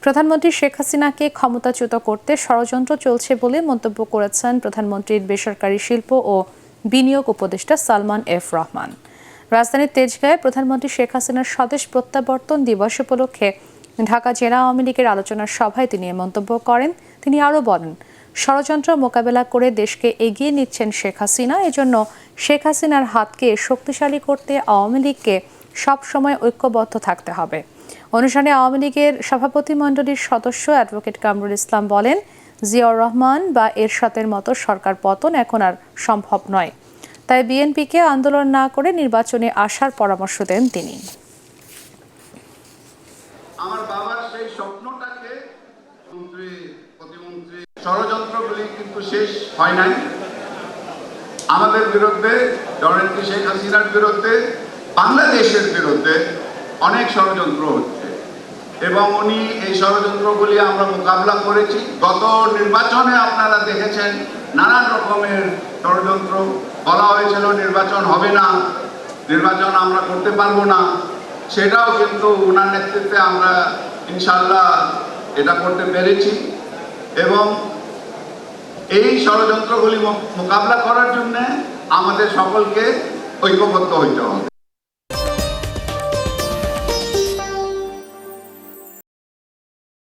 প্রধানমন্ত্রী শেখ হাসিনাকে ক্ষমতাচ্যুত করতে ষড়যন্ত্র চলছে বলে মন্তব্য করেছেন প্রধানমন্ত্রীর বেসরকারি শিল্প ও বিনিয়োগ উপদেষ্টা সালমান এফ রহমান। রাজধানীর তেজগাঁয়ে প্রধানমন্ত্রী শেখ হাসিনার স্বদেশ প্রত্যাবর্তন দিবস উপলক্ষে ঢাকা জেলা আওয়ামী লীগের আলোচনার সভায় তিনি এ মন্তব্য করেন। তিনি আরও বলেন, ষড়যন্ত্র মোকাবেলা করে দেশকে এগিয়ে নিচ্ছেন শেখ হাসিনা। এজন্য শেখ হাসিনার হাতকে শক্তিশালী করতে আওয়ামী লীগকে সবসময় ঐক্যবদ্ধ থাকতে হবে। অনুষ্ঠানে আওয়ামী লীগের সভাপতিমণ্ডলীর সদস্য অ্যাডভোকেট কামরুল ইসলাম বলেন, জিয়াউর রহমান বা এরশাদের মতো সরকার পতন এখন আর সম্ভব নয়। তাই বিএনপিকে আন্দোলন না করে নির্বাচনে আসার পরামর্শ দেন তিনি। আমার বাবার সেই স্বপ্নটাকে প্রতিমন্ত্রী ষড়যন্ত্রগুলি কিন্তু শেষ হয় নাই। আমাদের বিরুদ্ধে, জননেত্রী শেখ হাসিনার বিরুদ্ধে, বাংলাদেশের বিরুদ্ধে অনেক ষড়যন্ত্র হচ্ছে এবং উনি এই ষড়যন্ত্রগুলি আমরা মোকাবিলা করেছি। গত নির্বাচনে আপনারা দেখেছেন নানান রকমের ষড়যন্ত্র, বলা হয়েছিল নির্বাচন হবে না, নির্বাচন আমরা করতে পারবো না। সেটাও কিন্তু ওনার নেতৃত্বে আমরা ইনশাল্লাহ এটা করতে পেরেছি এবং এই ষড়যন্ত্রগুলি মোকাবিলা করার জন্য আমাদের সকলকে ঐক্যবদ্ধ হইতে হবে।